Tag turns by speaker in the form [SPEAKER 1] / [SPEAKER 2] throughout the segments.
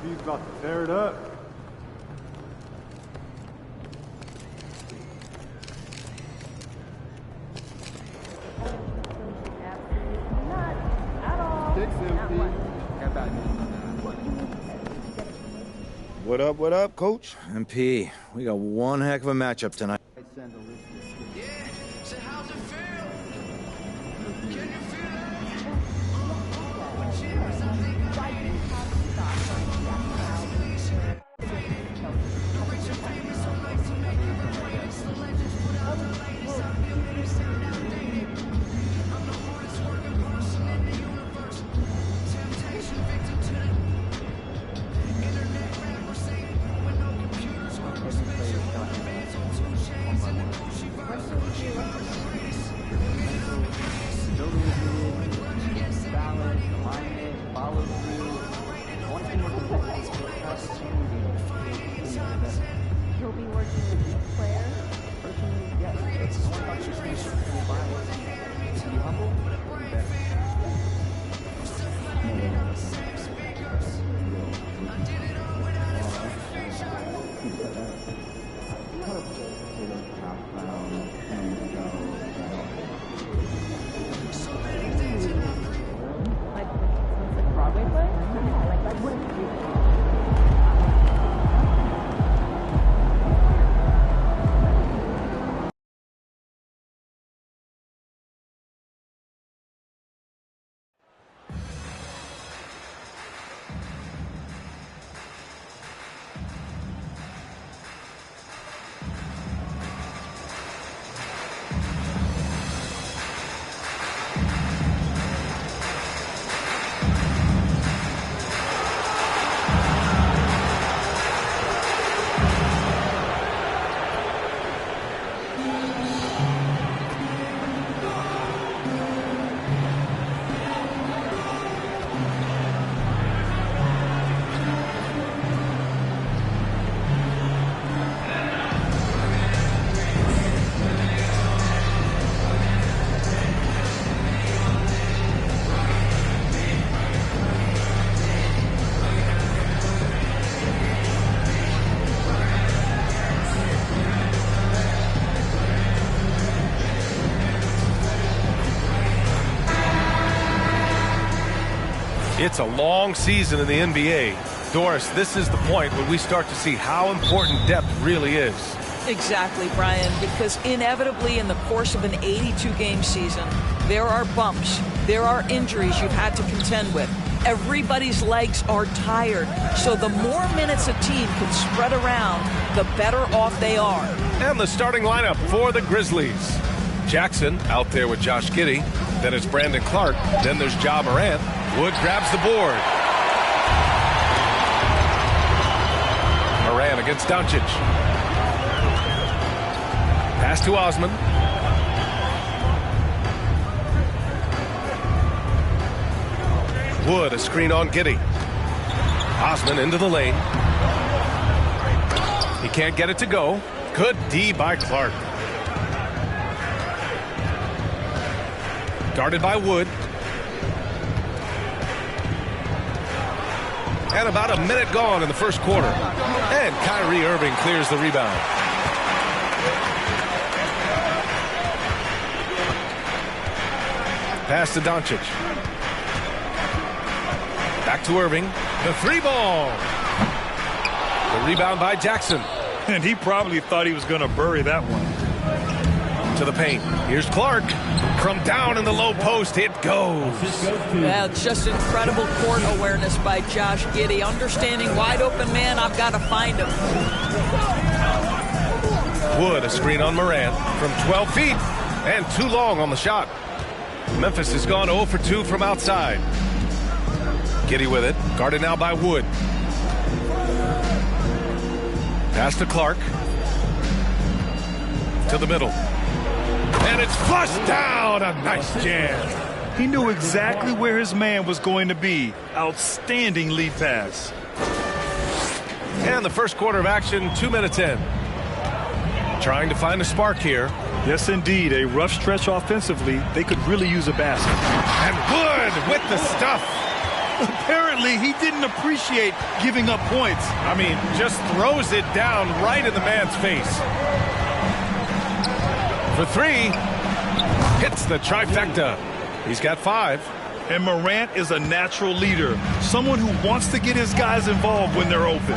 [SPEAKER 1] MP's about to tear it up.
[SPEAKER 2] What up, Coach?
[SPEAKER 3] MP, we got one heck of a matchup tonight.
[SPEAKER 4] Yeah, so how's it feel? Can you feel it? Cheers, I think I need it. The rich and famous so nice to make you the greatest. The legends put out the latest. I feel that it sound outdated. I'm the hardest working person in the universe. Temptation victim to the internet rapper saying when no computers work special. Bands on 2 chains and the Gucci verse.
[SPEAKER 5] He'll be working with each player. Like Broadway play? Yeah, like what?
[SPEAKER 6] It's a long season in the NBA. Doris, this is the point when we start to see how important depth really is.
[SPEAKER 7] Exactly, Brian, because inevitably in the course of an 82-game season, there are bumps, there are injuries you've had to contend with. Everybody's legs are tired, so the more minutes a team can spread around, the better off they are.
[SPEAKER 6] And the starting lineup for the Grizzlies. Jackson out there with Josh Giddey. Then it's Brandon Clark. Then there's Ja Morant. Wood grabs the board. Morant against Doncic. Pass to Osman. Wood, a screen on Giddey. Osman into the lane. He can't get it to go. Good D by Clark. Guarded by Wood. And about a minute gone in the first quarter. And Kyrie Irving clears the rebound. Pass to Doncic. Back to Irving. The 3-ball. The rebound by Jackson.
[SPEAKER 8] And he probably thought he was going to bury that one.
[SPEAKER 6] To the paint. Here's Clark. From down in the low post, it goes.
[SPEAKER 7] Yeah, just incredible court awareness by Josh Giddey. Understanding wide open man, I've got to find him.
[SPEAKER 6] Wood, a screen on Morant from 12 feet. And too long on the shot. Memphis has gone 0 for 2 from outside. Giddey with it. Guarded now by Wood. Pass to Clark. To the middle. And it's flushed down. A nice jam.
[SPEAKER 8] He knew exactly where his man was going to be. Outstanding lead pass.
[SPEAKER 6] And the first quarter of action, 2 minutes in. Trying to find a spark here.
[SPEAKER 8] Yes, indeed. A rough stretch offensively. They could really use a basket.
[SPEAKER 6] And Wood with the stuff.
[SPEAKER 8] Apparently, he didn't appreciate giving up points.
[SPEAKER 6] I mean, just throws it down right in the man's face. For three, hits the trifecta. He's got 5.
[SPEAKER 8] And Morant is a natural leader, someone who wants to get his guys involved when they're open.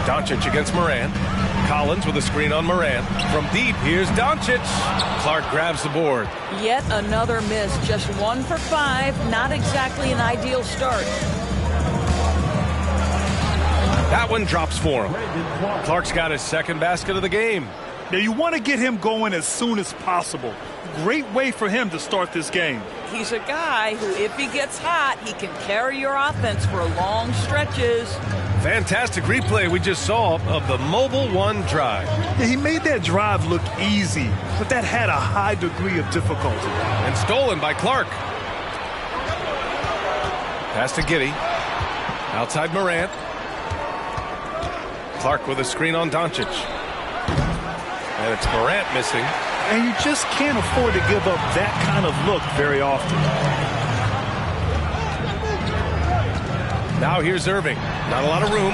[SPEAKER 6] Doncic against Morant. Collins with a screen on Morant. From deep, here's Doncic. Clark grabs the board.
[SPEAKER 7] Yet another miss, just 1 for 5. Not exactly an ideal start.
[SPEAKER 6] That one drops for him. Clark's got his second basket of the game.
[SPEAKER 8] Now, you want to get him going as soon as possible. Great way for him to start this game.
[SPEAKER 7] He's a guy who, if he gets hot, he can carry your offense for long stretches.
[SPEAKER 6] Fantastic replay we just saw of the Mobile One drive.
[SPEAKER 8] Yeah, he made that drive look easy, but that had a high degree of difficulty.
[SPEAKER 6] And stolen by Clark. Pass to Giddey. Outside Morant. Clark with a screen on Doncic. And it's Morant missing.
[SPEAKER 8] And you just can't afford to give up that kind of look very often.
[SPEAKER 6] Now here's Irving. Not a lot of room.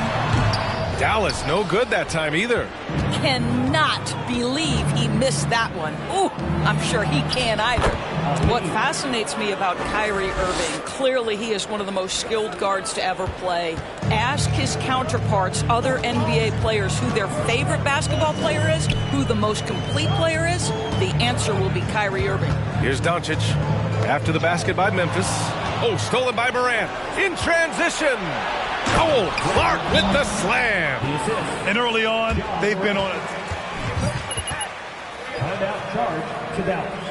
[SPEAKER 6] Dallas no good that time either.
[SPEAKER 7] Cannot believe he missed that one. Ooh, I'm sure he can't either. What fascinates me about Kyrie Irving, clearly he is one of the most skilled guards to ever play. Ask his counterparts, other NBA players, who their favorite basketball player is, who the most complete player is. The answer will be Kyrie Irving.
[SPEAKER 6] Here's Doncic. After the basket by Memphis. Oh, stolen by Morant. In transition. Oh, Clark with the slam.
[SPEAKER 8] And early on, they've been on it.
[SPEAKER 1] Timeout charge to Dallas.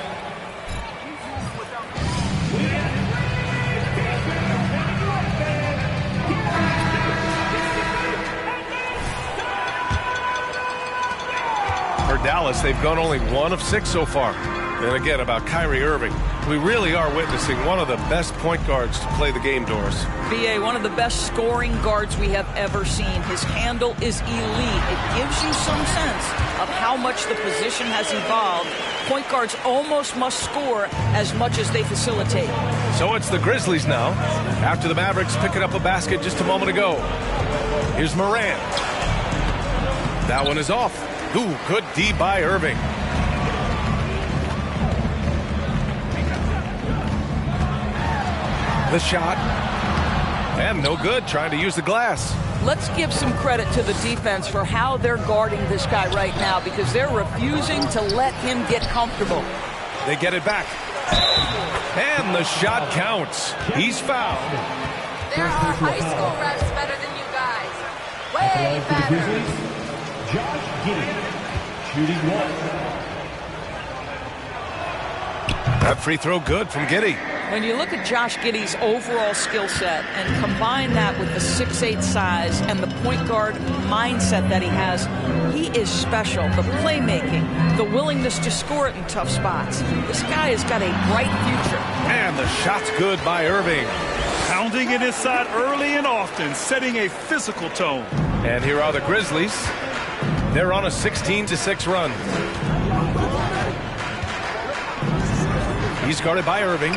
[SPEAKER 6] For Dallas, they've gone only 1 of 6 so far. And again, about Kyrie Irving, we really are witnessing one of the best point guards to play the game, Doris.
[SPEAKER 7] BA, one of the best scoring guards we have ever seen. His handle is elite. It gives you some sense of how much the position has evolved. Point guards almost must score as much as they facilitate.
[SPEAKER 6] So it's the Grizzlies now, after the Mavericks picking up a basket just a moment ago. Here's Morant. That one is off. Ooh, good D by Irving. The shot. And no good, trying to use the glass.
[SPEAKER 7] Let's give some credit to the defense for how they're guarding this guy right now, because they're refusing to let him get comfortable.
[SPEAKER 6] They get it back. And the shot counts. He's fouled.
[SPEAKER 9] There are high school refs better than you guys. Way better.
[SPEAKER 1] Josh Giddey, shooting 1.
[SPEAKER 6] That free throw good from Giddey.
[SPEAKER 7] When you look at Josh Giddey's overall skill set and combine that with the 6'8" size and the point guard mindset that he has, he is special. The playmaking, the willingness to score it in tough spots. This guy has got a bright future.
[SPEAKER 6] And the shot's good by Irving.
[SPEAKER 8] Pounding it inside early and often, setting a physical tone.
[SPEAKER 6] And here are the Grizzlies. They're on a 16-6 run. He's guarded by Irving.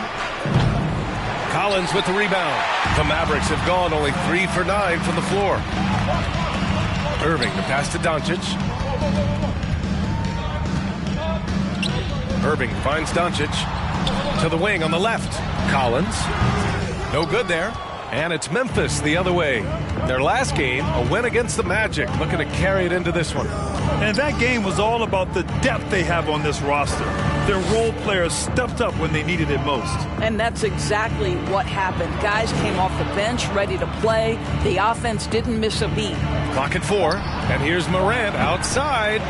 [SPEAKER 6] Collins with the rebound. The Mavericks have gone only 3 for 9 from the floor. Irving, the pass to Doncic. Irving finds Doncic to the wing on the left. Collins, no good there. And it's Memphis the other way. Their last game, a win against the Magic, looking to carry it into this one.
[SPEAKER 8] And that game was all about the depth they have on this roster. Their role players stepped up when they needed it most.
[SPEAKER 7] And that's exactly what happened. Guys came off the bench ready to play. The offense didn't miss a beat.
[SPEAKER 6] Clock at 4. And here's Morant outside.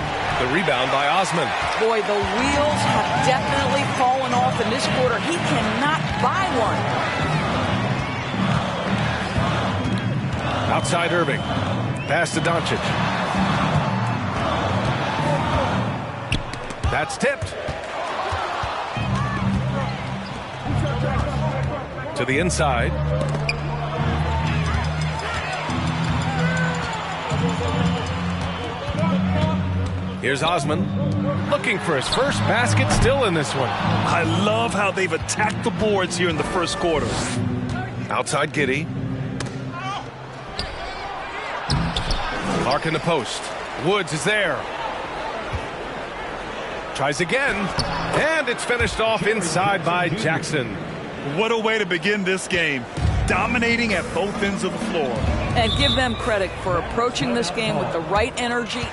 [SPEAKER 6] The rebound by Osman.
[SPEAKER 7] Boy, the wheels have definitely fallen off in this quarter. He cannot buy one.
[SPEAKER 6] Outside Irving. Pass to Doncic. That's tipped. To the inside. Here's Osman looking for his first basket, still in this one.
[SPEAKER 8] I love how they've attacked the boards here in the first quarter.
[SPEAKER 6] Outside Giddey. Clark in the post. Woods is there. Tries again, and it's finished off inside by Jackson.
[SPEAKER 8] What a way to begin this game. Dominating at both ends of the floor.
[SPEAKER 7] And give them credit for approaching this game with the right energy.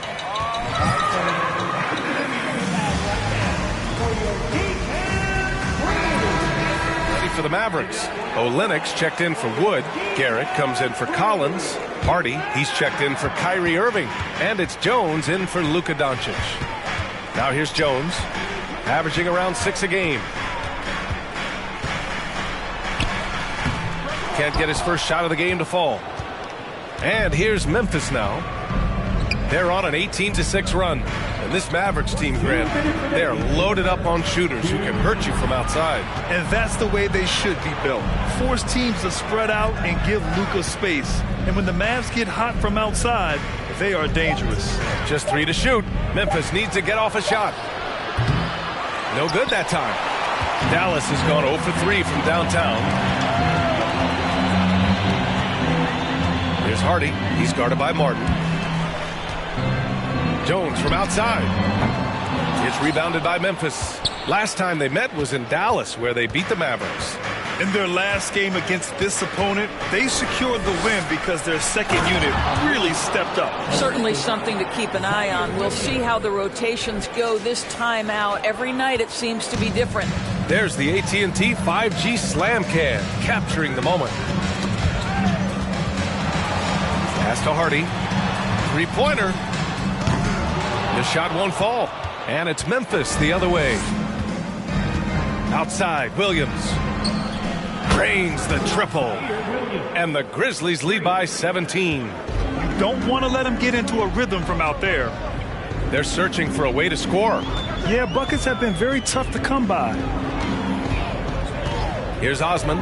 [SPEAKER 6] Ready for the Mavericks. Olynyk checked in for Wood. Garrett comes in for Collins. Hardy, he's checked in for Kyrie Irving. And it's Jones in for Luka Doncic. Now here's Jones, averaging around 6 a game. Can't get his first shot of the game to fall. And here's Memphis now. They're on an 18-6 run. And this Mavericks team, Grant, they're loaded up on shooters who can hurt you from outside.
[SPEAKER 8] And that's the way they should be built. Force teams to spread out and give Luka space. And when the Mavs get hot from outside, they are dangerous.
[SPEAKER 6] Just 3 to shoot. Memphis needs to get off a shot. No good that time. Dallas has gone 0 for 3 from downtown. Here's Hardy. He's guarded by Martin. Jones from outside. It's rebounded by Memphis. Last time they met was in Dallas, where they beat the Mavericks.
[SPEAKER 8] In their last game against this opponent, they secured the win because their second unit really stepped up.
[SPEAKER 7] Certainly something to keep an eye on. We'll see how the rotations go this time out. Every night it seems to be different.
[SPEAKER 6] There's the AT&T 5G Slam Can, capturing the moment. Pass to Hardy. Three-pointer. The shot won't fall. And it's Memphis the other way. Outside, Williams. Drains the triple. And the Grizzlies lead by 17.
[SPEAKER 8] Don't want to let them get into a rhythm from out there.
[SPEAKER 6] They're searching for a way to score.
[SPEAKER 8] Yeah, buckets have been very tough to come by.
[SPEAKER 6] Here's Osman.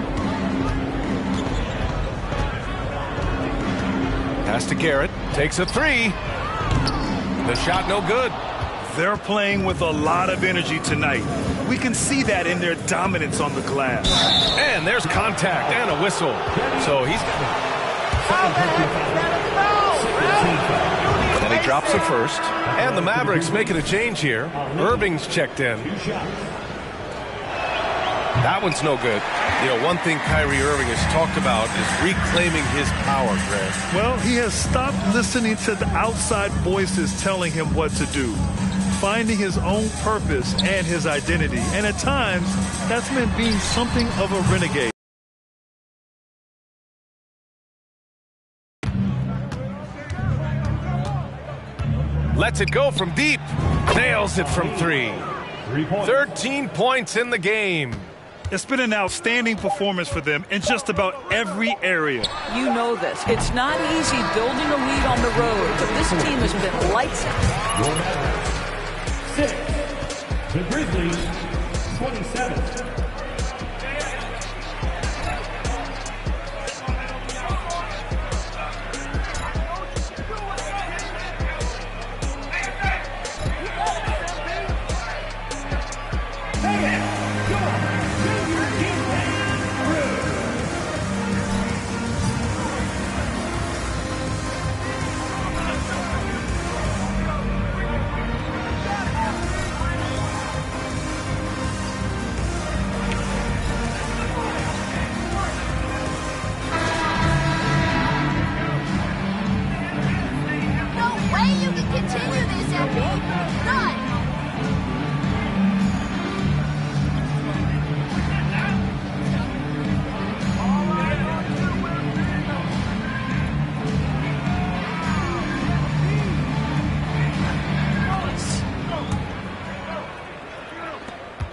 [SPEAKER 6] Pass to Garrett. Takes a 3. The shot no good.
[SPEAKER 8] They're playing with a lot of energy tonight. We can see that in their dominance on the glass.
[SPEAKER 6] And there's contact and a whistle. So he's... And he drops the first. And the Mavericks making a change here. Irving's checked in. That one's no good. You know, one thing Kyrie Irving has talked about is reclaiming his power, Grant.
[SPEAKER 8] Well, he has stopped listening to the outside voices telling him what to do. Finding his own purpose and his identity. And at times, that's meant being something of a renegade.
[SPEAKER 6] Lets it go from deep. Nails it from 3. 13 points in the game.
[SPEAKER 8] It's been an outstanding performance for them in just about every area.
[SPEAKER 7] You know this. It's not easy building a lead on the road, but this team has been lights out.
[SPEAKER 1] 6. The Grizzlies, 27.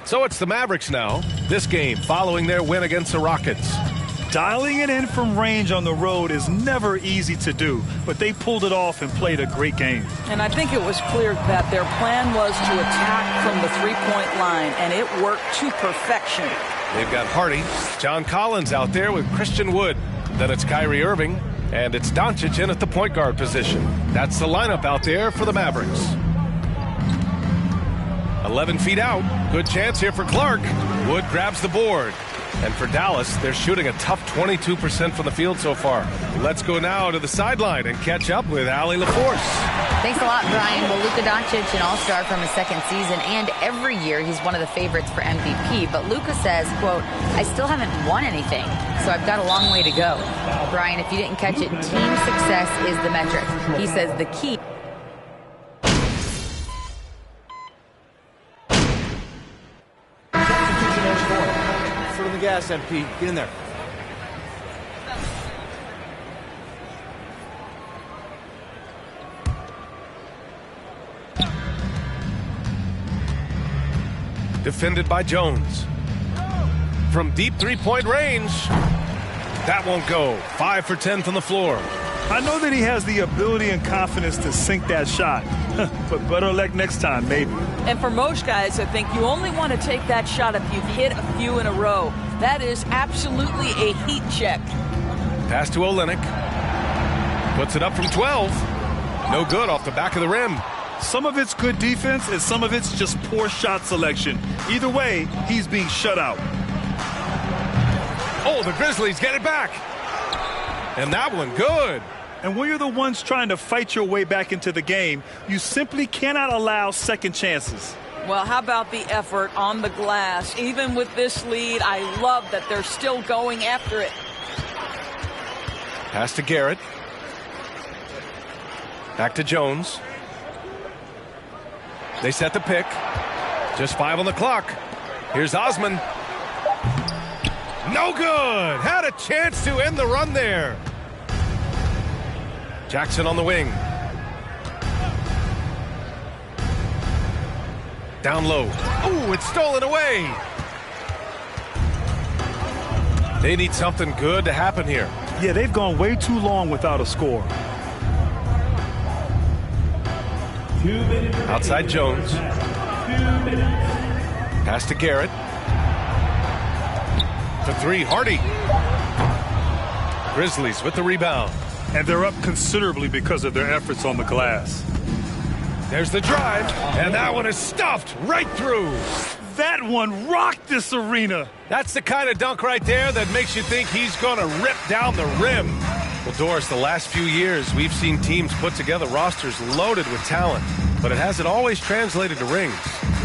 [SPEAKER 6] So it's the Mavericks now. This game following their win against the Rockets.
[SPEAKER 8] Dialing it in from range on the road is never easy to do, but they pulled it off and played a great game.
[SPEAKER 7] And I think it was clear that their plan was to attack from the three-point line, and it worked to perfection.
[SPEAKER 6] They've got Hardy, John Collins out there with Christian Wood. Then it's Kyrie Irving, and it's Doncic in at the point guard position. That's the lineup out there for the Mavericks. 11 feet out. Good chance here for Clark. Wood grabs the board. And for Dallas, they're shooting a tough 22% from the field so far. Let's go now to the sideline and catch up with Allie LaForce.
[SPEAKER 10] Thanks a lot, Brian. Well, Luka Doncic, an all-star from his second season, and every year he's one of the favorites for MVP. But Luka says, quote, I still haven't won anything, so I've got a long way to go. Brian, if you didn't catch it, team success is the metric. He says the key.
[SPEAKER 3] Foot on the gas, MP. Get in there.
[SPEAKER 6] Defended by Jones. From deep three-point range. That won't go. 5 for 10 from the floor.
[SPEAKER 8] I know that he has the ability and confidence to sink that shot, but better luck next time, maybe.
[SPEAKER 7] And for most guys, I think you only want to take that shot if you've hit a few in a row. That is absolutely a heat check.
[SPEAKER 6] Pass to Olynyk. Puts it up from 12. No good off the back of the rim.
[SPEAKER 8] Some of it's good defense, and some of it's just poor shot selection. Either way, he's being shut out.
[SPEAKER 6] Oh, the Grizzlies get it back. And that one good.
[SPEAKER 8] And when you're the ones trying to fight your way back into the game, you simply cannot allow second chances.
[SPEAKER 7] Well, how about the effort on the glass? Even with this lead, I love that they're still going after it.
[SPEAKER 6] Pass to Garrett. Back to Jones. They set the pick. Just 5 on the clock. Here's Osman. No good. Had a chance to end the run there. Jackson on the wing. Down low. Ooh, it's stolen away. They need something good to happen here.
[SPEAKER 8] Yeah, they've gone way too long without a score.
[SPEAKER 1] 2 minutes.
[SPEAKER 6] Outside Jones.
[SPEAKER 1] 2 minutes.
[SPEAKER 6] Pass to Garrett. To 3, Hardy. Grizzlies with the rebound.
[SPEAKER 8] And they're up considerably because of their efforts on the glass.
[SPEAKER 6] There's the drive, and that one is stuffed right through.
[SPEAKER 8] That one rocked this arena.
[SPEAKER 6] That's the kind of dunk right there that makes you think he's going to rip down the rim. Well, Doris, the last few years, we've seen teams put together rosters loaded with talent, but it hasn't always translated to rings.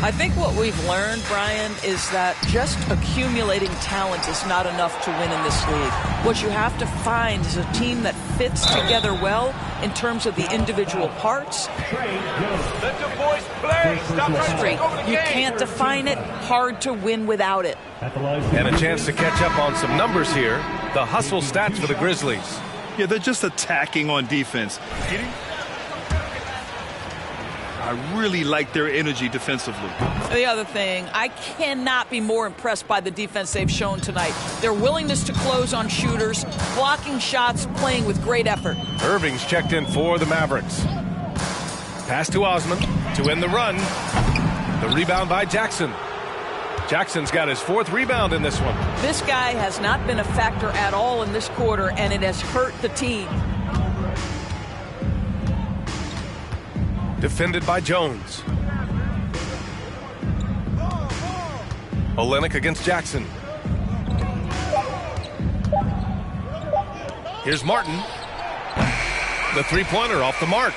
[SPEAKER 7] I think what we've learned, Brian, is that just accumulating talent is not enough to win in this league. What you have to find is a team that fits together well in terms of the individual parts.
[SPEAKER 6] Let the boys play. Stop
[SPEAKER 7] You can't define it. Hard to win without it.
[SPEAKER 6] And a chance to catch up on some numbers here. The hustle stats for the Grizzlies.
[SPEAKER 8] Yeah, they're just attacking on defense. I really like their energy defensively.
[SPEAKER 7] The other thing, I cannot be more impressed by the defense they've shown tonight. Their willingness to close on shooters, blocking shots, playing with great effort.
[SPEAKER 6] Irving's checked in for the Mavericks. Pass to Osman to end the run. The rebound by Jackson. Jackson's got his 4th rebound in this one.
[SPEAKER 7] This guy has not been a factor at all in this quarter, and it has hurt the team.
[SPEAKER 6] Defended by Jones. Olynyk against Jackson. Here's Martin. The three-pointer off the mark.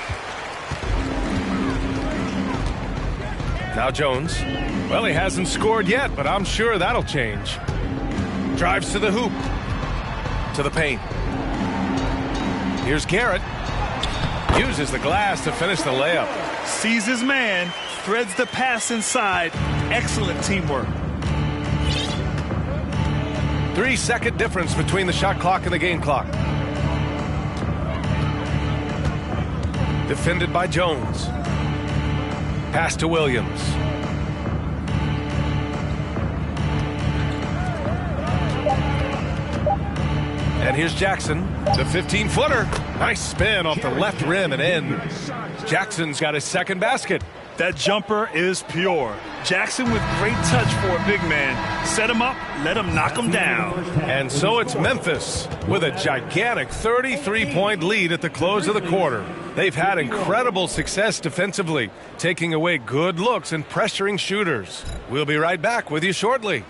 [SPEAKER 6] Now Jones. Well, he hasn't scored yet, but I'm sure that'll change. Drives to the hoop. To the paint. Here's Garrett. Uses the glass to finish the layup.
[SPEAKER 8] Sees his man, threads the pass inside. Excellent teamwork.
[SPEAKER 6] 3-second difference between the shot clock and the game clock. Defended by Jones. Pass to Williams. And here's Jackson, the 15-footer. Nice spin off the left rim and in. Jackson's got his second basket.
[SPEAKER 8] That jumper is pure. Jackson with great touch for a big man. Set him up, let him knock him down.
[SPEAKER 6] And so it's Memphis with a gigantic 33-point lead at the close of the quarter. They've had incredible success defensively, taking away good looks and pressuring shooters. We'll be right back with you shortly.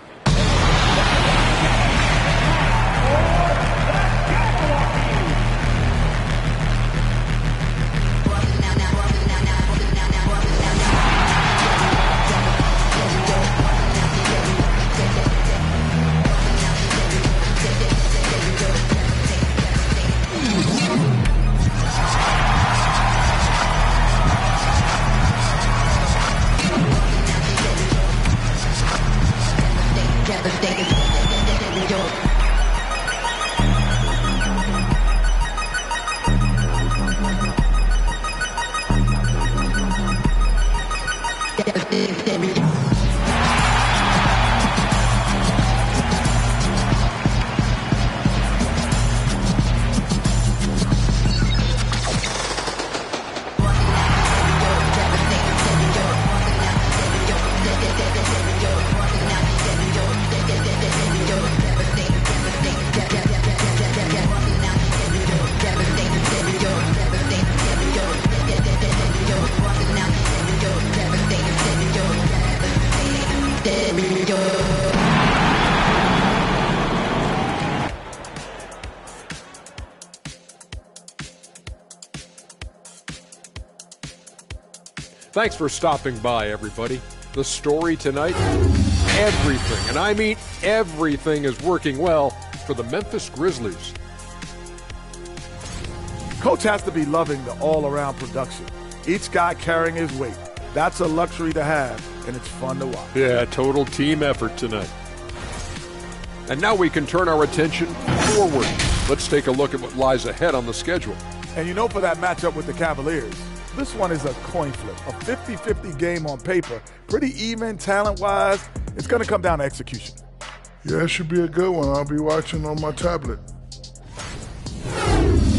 [SPEAKER 11] Thanks for stopping by, everybody. The story tonight, everything, and I mean everything, is working well for the Memphis Grizzlies.
[SPEAKER 12] Coach has to be loving the all-around production. Each guy carrying his weight. That's a luxury to have, and it's fun to watch.
[SPEAKER 11] Yeah, total team effort tonight. And now we can turn our attention forward. Let's take a look at what lies ahead on the schedule.
[SPEAKER 12] And you know, for that matchup with the Cavaliers, this one is a coin flip, a 50-50 game on paper. Pretty even talent-wise. It's going to come down to execution.
[SPEAKER 13] Yeah, it should be a good one. I'll be watching on my tablet.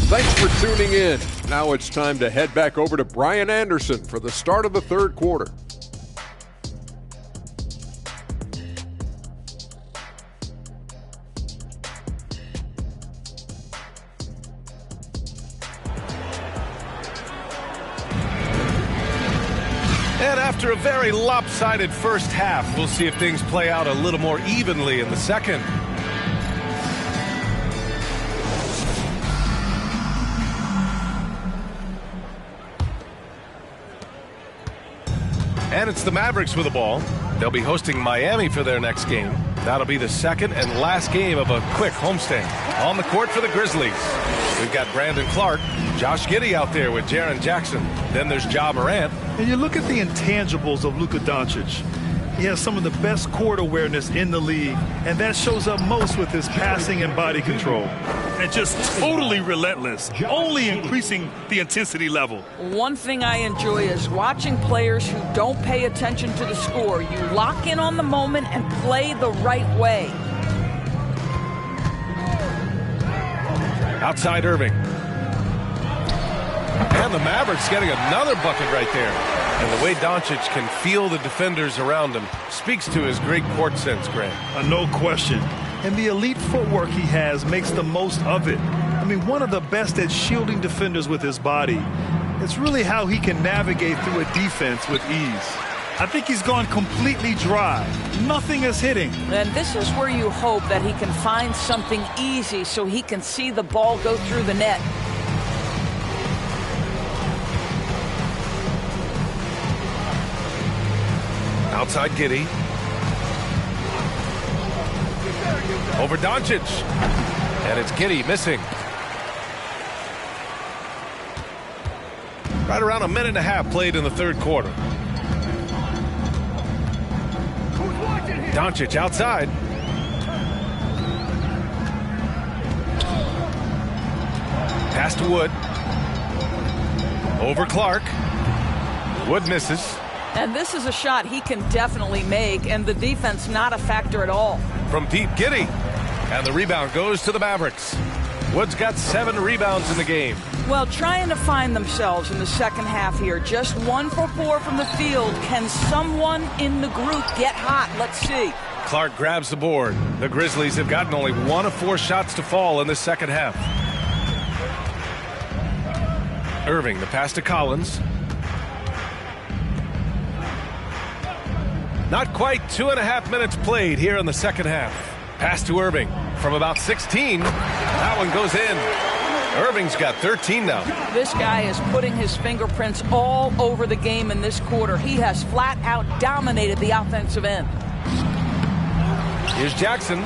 [SPEAKER 11] Thanks for tuning in. Now it's time to head back over to Brian Anderson for the start of the third quarter.
[SPEAKER 6] And after a very lopsided first half, we'll see if things play out a little more evenly in the second. And it's the Mavericks with the ball. They'll be hosting Miami for their next game. That'll be the second and last game of a quick homestand. On the court for the Grizzlies, we've got Brandon Clark, Josh Giddey out there with Jaren Jackson. Then there's Ja Morant.
[SPEAKER 8] And you look at the intangibles of Luka Doncic. He has some of the best court awareness in the league, and that shows up most with his passing and body control. And just totally relentless, only increasing the intensity level.
[SPEAKER 7] One thing I enjoy is watching players who don't pay attention to the score. You lock in on the moment and play the right way.
[SPEAKER 6] Outside Irving. And the Mavericks getting another bucket right there. And the way Doncic can feel the defenders around him speaks to his great court sense, Greg.
[SPEAKER 8] No question. And the elite footwork he has makes the most of it. I mean, one of the best at shielding defenders with his body. It's really how he can navigate through a defense with ease. I think he's gone completely dry. Nothing is hitting.
[SPEAKER 7] And this is where you hope that he can find something easy so he can see the ball go through the net.
[SPEAKER 6] Outside Giddey. Over Doncic. And it's Giddey missing. Right around a minute and a half played in the third quarter. Doncic outside. Pass to Wood. Over Clark. Wood misses.
[SPEAKER 7] And this is a shot he can definitely make, and the defense not a factor at all.
[SPEAKER 6] From deep, Giddey. And the rebound goes to the Mavericks. Wood's got 7 rebounds in the game.
[SPEAKER 7] Well, trying to find themselves in the second half here. Just 1 for 4 from the field. Can someone in the group get hot? Let's see.
[SPEAKER 6] Clark grabs the board. The Grizzlies have gotten only 1 of 4 shots to fall in the second half. Irving, the pass to Collins. Not quite 2.5 minutes played here in the second half. Pass to Irving from about 16. That one goes in. Irving's got 13 now.
[SPEAKER 7] This guy is putting his fingerprints all over the game in this quarter. He has flat out dominated the offensive end.
[SPEAKER 6] Here's Jackson.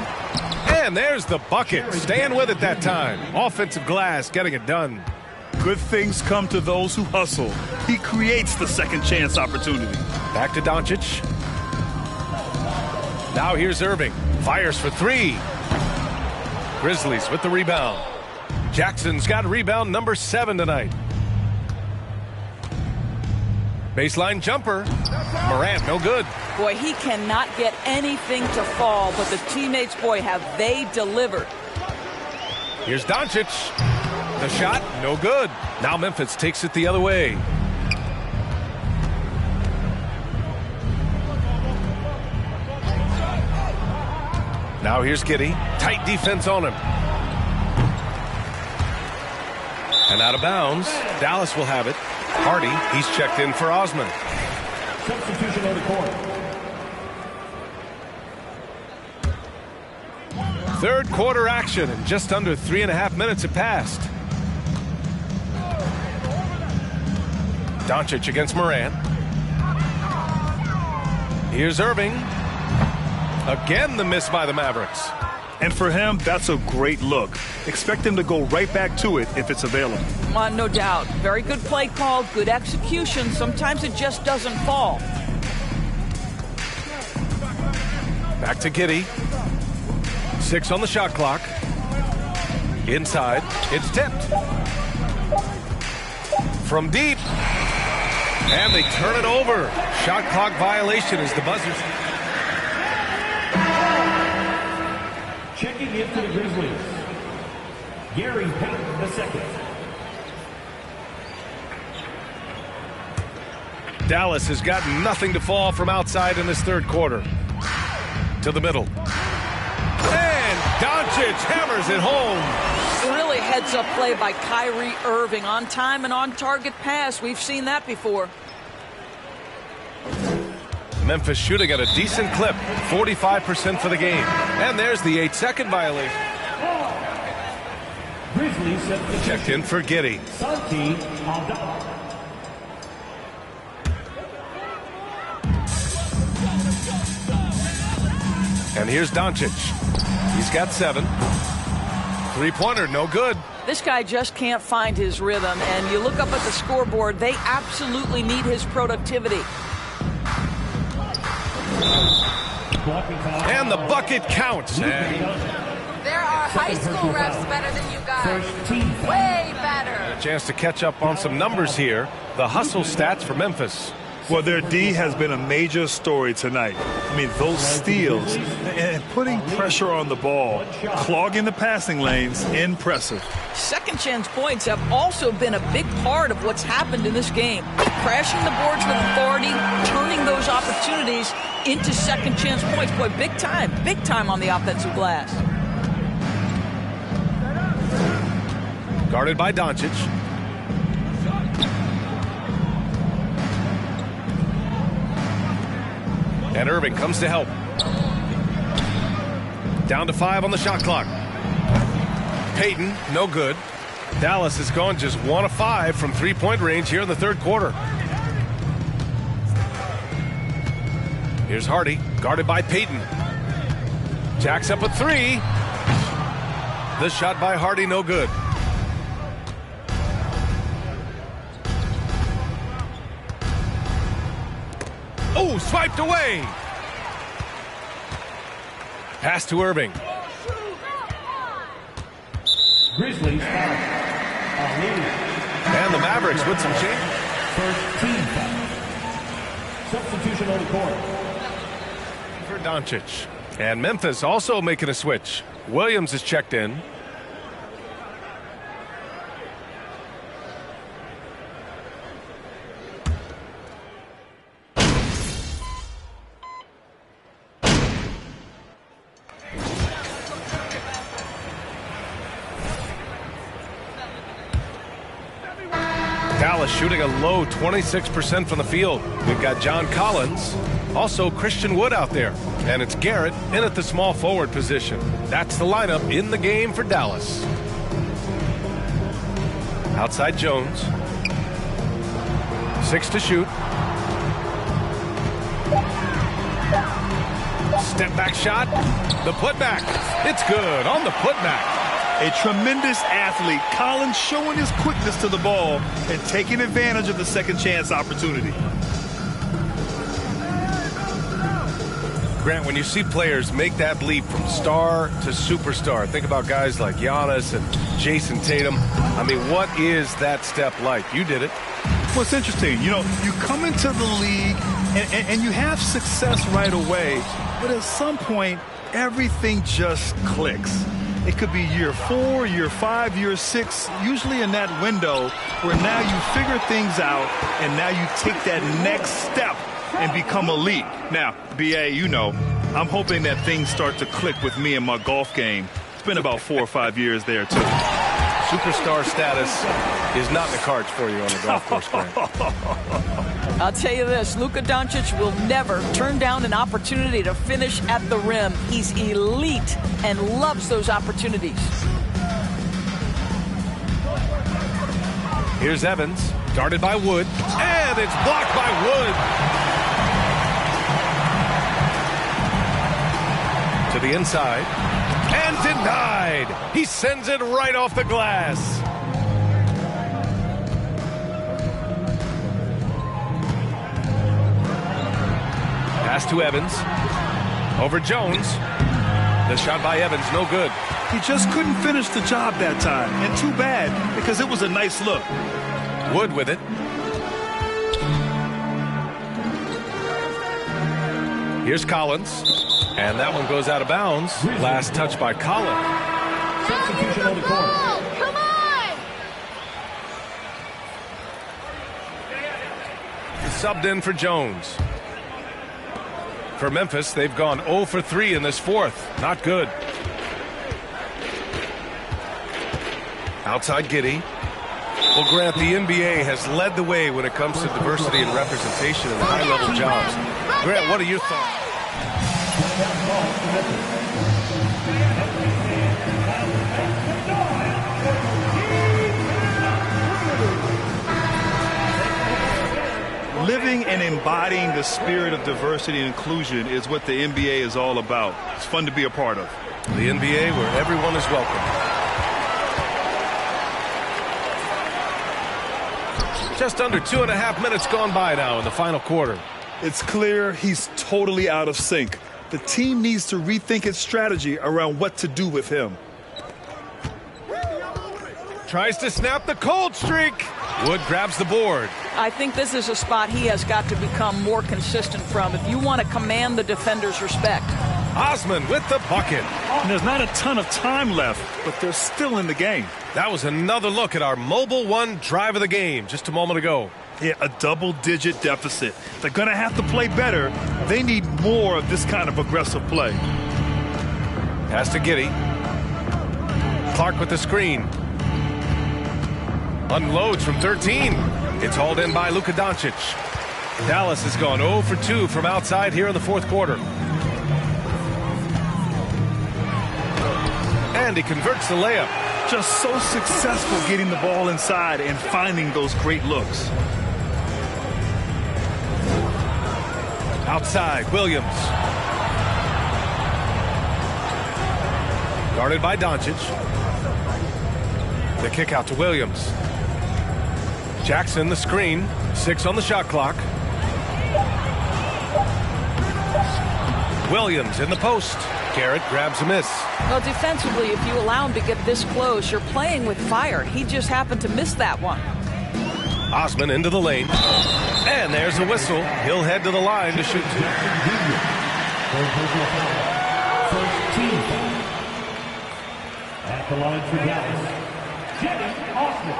[SPEAKER 6] And there's the bucket. Staying with it that time. Offensive glass, getting it done.
[SPEAKER 8] Good things come to those who hustle. He creates the second chance opportunity.
[SPEAKER 6] Back to Doncic. Now here's Irving. Fires for three. Grizzlies with the rebound. Jackson's got rebound number 7 tonight. Baseline jumper. Morant, no good.
[SPEAKER 7] Boy, he cannot get anything to fall, but the teammates, boy, have they delivered.
[SPEAKER 6] Here's Doncic. The shot, no good. Now Memphis takes it the other way. Now here's Giddey. Tight defense on him. And out of bounds. Dallas will have it. Hardy, he's checked in for Osman.
[SPEAKER 1] Substitution on the court.
[SPEAKER 6] Third quarter action, and just under 3.5 minutes have passed. Doncic against Morant. Here's Irving. Again, the miss by the Mavericks.
[SPEAKER 8] And for him, that's a great look. Expect him to go right back to it if it's available.
[SPEAKER 7] No doubt. Very good play call, good execution. Sometimes it just doesn't fall.
[SPEAKER 6] Back to Giddey. 6 on the shot clock. Inside, it's tipped. From deep. And they turn it over. Shot clock violation as the buzzer.
[SPEAKER 1] Checking in for the Grizzlies, Gary Payton II.
[SPEAKER 6] Dallas has got nothing to fall from outside in this third quarter. To the middle. And Doncic hammers it home.
[SPEAKER 7] Really heads-up play by Kyrie Irving. On time and on target pass. We've seen that before.
[SPEAKER 6] Memphis shooting at a decent clip, 45% for the game. And there's the 8-second violation.
[SPEAKER 1] Grizzlies substitution.
[SPEAKER 6] Checked in for Giddey.
[SPEAKER 1] Santi Aldama.
[SPEAKER 6] And here's Doncic. He's got 7. Three-pointer, no good.
[SPEAKER 7] This guy just can't find his rhythm, and you look up at the scoreboard, they absolutely need his productivity.
[SPEAKER 6] And the bucket counts.
[SPEAKER 9] There are high school refs better than you guys. Way better.
[SPEAKER 6] A chance to catch up on some numbers here. The hustle stats for Memphis.
[SPEAKER 8] Well, their D has been a major story tonight. I mean, those steals and putting pressure on the ball, clogging the passing lanes, impressive.
[SPEAKER 7] Second chance points have also been a big part of what's happened in this game. Crashing the boards with authority, turning those opportunities into second chance points. Boy, big time on the offensive glass.
[SPEAKER 6] Guarded by Doncic. And Irving comes to help. Down to 5 on the shot clock. Payton, no good. Dallas has gone just 1 of 5 from three-point range here in the third quarter. Here's Hardy, guarded by Payton. Jacks up a 3. The shot by Hardy, no good. Oh, swiped away. Pass to Irving.
[SPEAKER 1] Grizzlies foul.
[SPEAKER 6] And the Mavericks with some change.
[SPEAKER 1] First team foul. Substitution on the court.
[SPEAKER 6] For Doncic. And Memphis also making a switch. Williams is checked in. Dallas shooting a low 26% from the field. We've got John Collins, also Christian Wood out there. And it's Garrett in at the small forward position. That's the lineup in the game for Dallas. Outside Jones. 6 to shoot. Step back shot. The putback. It's good on the putback.
[SPEAKER 8] A tremendous athlete. Collins showing his quickness to the ball and taking advantage of the second chance opportunity.
[SPEAKER 6] Grant, when you see players make that leap from star to superstar, think about guys like Giannis and Jason Tatum. I mean, what is that step like? You did it.
[SPEAKER 8] Well, it's interesting. You know, you come into the league and you have success right away, but at some point, everything just clicks. It could be year 4, year 5, year 6, usually in that window where now you figure things out and now you take that next step and become elite. Now, BA, you know, I'm hoping that things start to click with me in my golf game. It's been about 4 or 5 years there, too.
[SPEAKER 6] Superstar status is not in the cards for you on the golf course, Grant.
[SPEAKER 7] I'll tell you this, Luka Doncic will never turn down an opportunity to finish at the rim. He's elite and loves those opportunities.
[SPEAKER 6] Here's Evans, guarded by Wood, and it's blocked by Wood. To the inside, and denied. He sends it right off the glass. Pass to Evans. Over Jones. The shot by Evans, no good.
[SPEAKER 8] He just couldn't finish the job that time. And too bad, because it was a nice look.
[SPEAKER 6] Wood with it. Here's Collins. And that one goes out of bounds. Last touch by Collins.
[SPEAKER 1] Substitution on the court.
[SPEAKER 9] Come on!
[SPEAKER 6] Subbed in for Jones. For Memphis, they've gone 0 for 3 in this fourth. Not good. Outside Giddey. Well, Grant, the NBA has led the way when it comes to diversity and representation in the high-level jobs. Grant, what are your thoughts?
[SPEAKER 8] Living and embodying the spirit of diversity and inclusion is what the NBA is all about. It's fun to be a part of.
[SPEAKER 6] The NBA where everyone is welcome. Just under 2.5 minutes gone by now in the final quarter.
[SPEAKER 8] It's clear he's totally out of sync. The team needs to rethink its strategy around what to do with him.
[SPEAKER 6] Tries to snap the cold streak. Wood grabs the board.
[SPEAKER 7] I think this is a spot he has got to become more consistent from if you want to command the defender's respect.
[SPEAKER 6] Osman with the bucket.
[SPEAKER 8] And there's not a ton of time left, but they're still in the game.
[SPEAKER 6] That was another look at our Mobile One drive of the game just a moment ago.
[SPEAKER 8] Yeah, a double-digit deficit. They're going to have to play better. They need more of this kind of aggressive play.
[SPEAKER 6] Pass to Giddey. Clark with the screen. Unloads from 13. It's hauled in by Luka Doncic. Dallas has gone 0 for 2 from outside here in the fourth quarter. And he converts the layup.
[SPEAKER 8] Just so successful getting the ball inside and finding those great looks.
[SPEAKER 6] Outside, Williams. Guarded by Doncic. The kick out to Williams. Jackson, the screen. 6 on the shot clock. Williams in the post. Garrett grabs a miss.
[SPEAKER 7] Well, defensively, if you allow him to get this close, you're playing with fire. He just happened to miss that one.
[SPEAKER 6] Osman into the lane. And there's a whistle. He'll head to the line to shoot.
[SPEAKER 1] First team foul. At the line for Dallas, Cedi Osman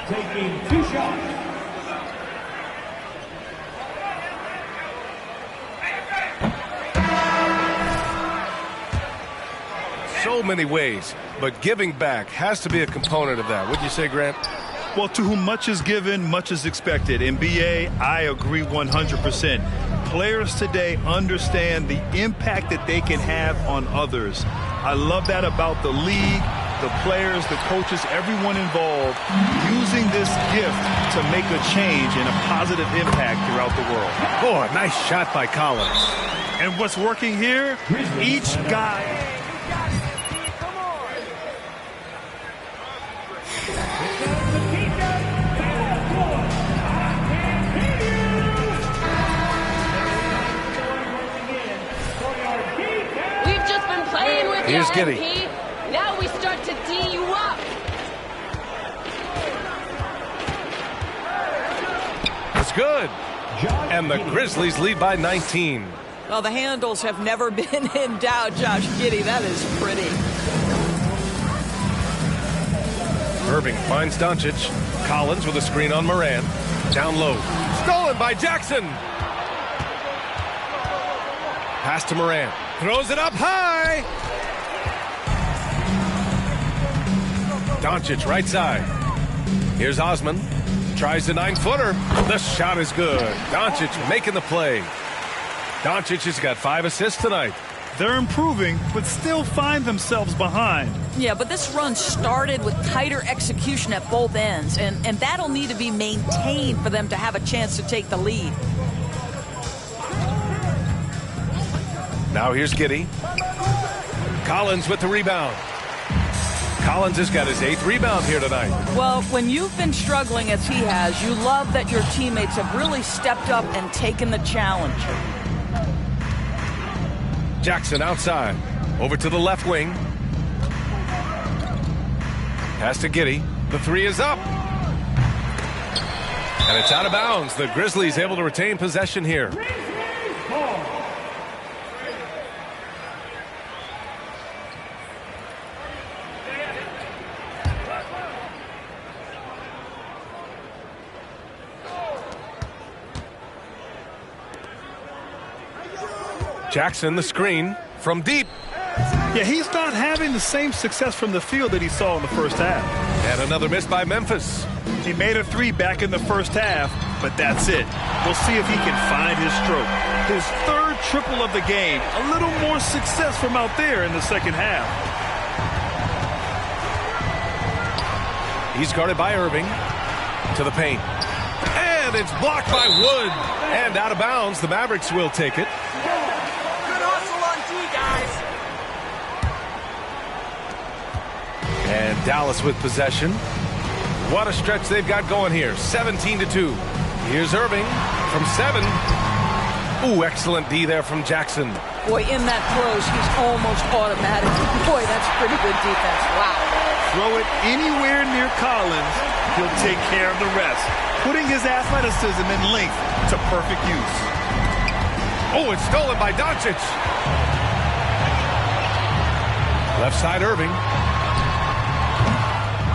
[SPEAKER 1] taking 2 shots.
[SPEAKER 6] So many ways, but giving back has to be a component of that. Wouldn't you say, Grant?
[SPEAKER 8] Well, to whom much is given, much is expected. In BA, I agree 100%. Players today understand the impact that they can have on others. I love that about the league, the players, the coaches, everyone involved, using this gift to make a change and a positive impact throughout the world.
[SPEAKER 6] Oh, a nice shot by Collins.
[SPEAKER 8] And what's working here, each guy...
[SPEAKER 9] We've just been playing with
[SPEAKER 6] Here's
[SPEAKER 9] you,
[SPEAKER 6] Giddy.
[SPEAKER 9] MP. Now we start to D you up.
[SPEAKER 6] It's good. And the Grizzlies lead by 19.
[SPEAKER 7] Well, the handles have never been in doubt, Josh Giddey. That is pretty.
[SPEAKER 6] Irving finds Doncic. Collins with a screen on Moran. Down low. Stolen by Jackson. Pass to Moran. Throws it up high. Doncic right side. Here's Osman. Tries the 9-footer. The shot is good. Doncic making the play. Doncic has got 5 assists tonight.
[SPEAKER 8] They're improving, but still find themselves behind.
[SPEAKER 7] Yeah, but this run started with tighter execution at both ends, and that'll need to be maintained for them to have a chance to take the lead.
[SPEAKER 6] Now here's Giddey. Collins with the rebound. Collins has got his 8th rebound here tonight.
[SPEAKER 7] Well, when you've been struggling as he has, you love that your teammates have really stepped up and taken the challenge.
[SPEAKER 6] Jackson outside. Over to the left wing. Pass to Giddey. The 3 is up. And it's out of bounds. The Grizzlies able to retain possession here. Jackson, the screen from deep.
[SPEAKER 8] Yeah, he's not having the same success from the field that he saw in the first half.
[SPEAKER 6] And another miss by Memphis.
[SPEAKER 8] He made a 3 back in the first half, but that's it. We'll see if he can find his stroke. His 3rd triple of the game. A little more success from out there in the second half.
[SPEAKER 6] He's guarded by Irving. To the paint. And it's blocked by Wood. And out of bounds. The Mavericks will take it. And Dallas with possession. What a stretch they've got going here. 17-2. Here's Irving from 7. Ooh, excellent D there from Jackson.
[SPEAKER 7] Boy, in that close, he's almost automatic. Boy, that's pretty good defense. Wow.
[SPEAKER 8] Throw it anywhere near Collins, he'll take care of the rest, putting his athleticism and length to perfect use.
[SPEAKER 6] Oh, it's stolen by Doncic. Left side, Irving.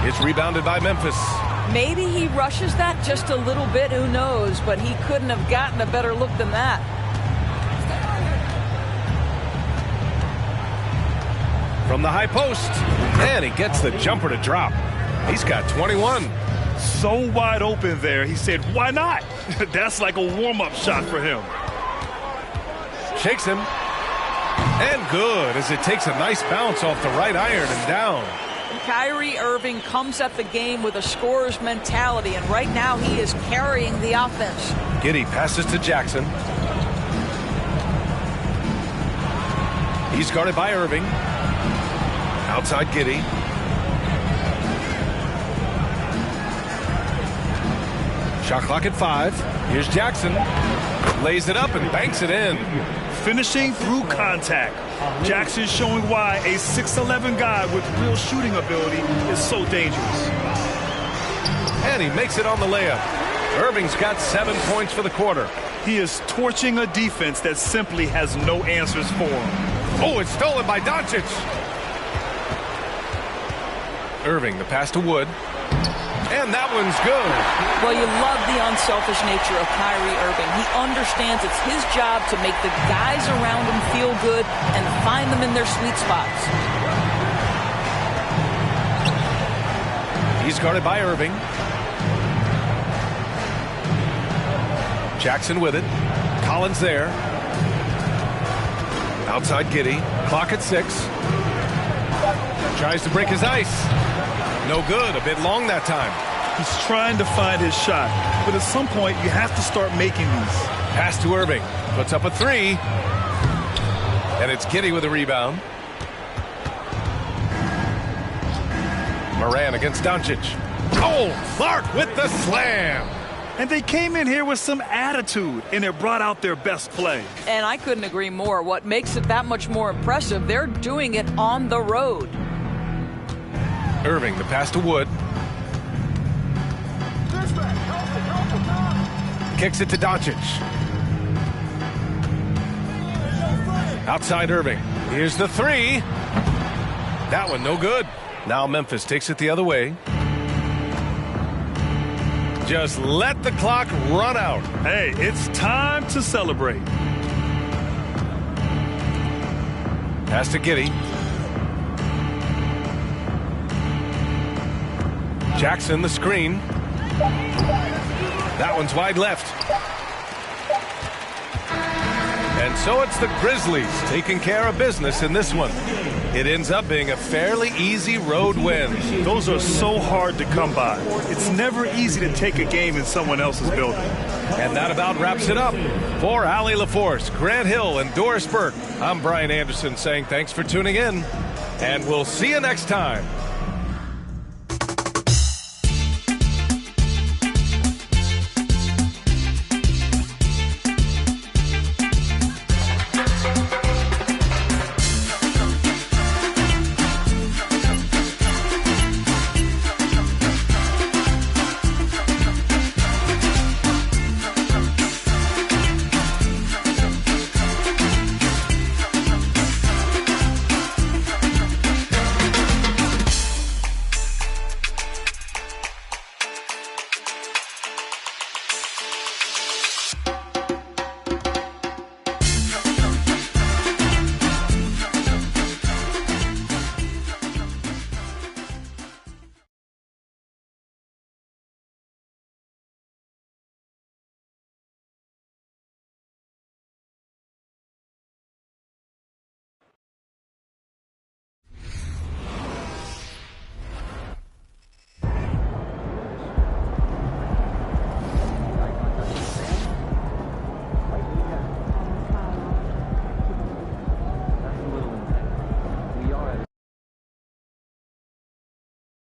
[SPEAKER 6] It's rebounded by Memphis.
[SPEAKER 7] Maybe he rushes that just a little bit, who knows, but he couldn't have gotten a better look than that.
[SPEAKER 6] From the high post, and he gets the jumper to drop. He's got 21.
[SPEAKER 8] So wide open there, he said, why not? That's like a warm-up shot for him.
[SPEAKER 6] Shakes him. And good, as it takes a nice bounce off the right iron and down.
[SPEAKER 7] Kyrie Irving comes at the game with a scorer's mentality, and right now he is carrying the offense.
[SPEAKER 6] Giddey passes to Jackson. He's guarded by Irving. Outside Giddey. Shot clock at 5. Here's Jackson. Lays it up and banks it in.
[SPEAKER 8] Finishing through contact. Jackson showing why a 6'11 guy with real shooting ability is so dangerous.
[SPEAKER 6] And he makes it on the layup. Irving's got 7 points for the quarter.
[SPEAKER 8] He is torching a defense that simply has no answers for him.
[SPEAKER 6] Oh, it's stolen by Doncic. Irving, the pass to Wood. And that one's good.
[SPEAKER 7] Well, you love the unselfish nature of Kyrie Irving. He understands it's his job to make the guys around him feel good and find them in their sweet spots.
[SPEAKER 6] He's guarded by Irving. Jackson with it. Collins there. Outside Giddey. Clock at 6. Tries to break his ice. No good. A bit long that time.
[SPEAKER 8] He's trying to find his shot. But at some point, you have to start making these.
[SPEAKER 6] Pass to Irving. Puts up a 3. And it's Giddey with a rebound. Moran against Doncic. Oh, Clark with the slam.
[SPEAKER 8] And they came in here with some attitude, and it brought out their best play.
[SPEAKER 7] And I couldn't agree more. What makes it that much more impressive, they're doing it on the road.
[SPEAKER 6] Irving, the pass to Wood. Kicks it to Doncic. Outside Irving. Here's the 3. That one no good. Now Memphis takes it the other way. Just let the clock run out.
[SPEAKER 8] Hey, it's time to celebrate.
[SPEAKER 6] Pass to Giddey. Jackson the screen. That one's wide left. And so it's the Grizzlies taking care of business in this one. It ends up being a fairly easy road win.
[SPEAKER 8] Those are so hard to come by. It's never easy to take a game in someone else's building.
[SPEAKER 6] And that about wraps it up. For Allie LaForce, Grant Hill, and Doris Burke, I'm Brian Anderson saying thanks for tuning in. And we'll see you next time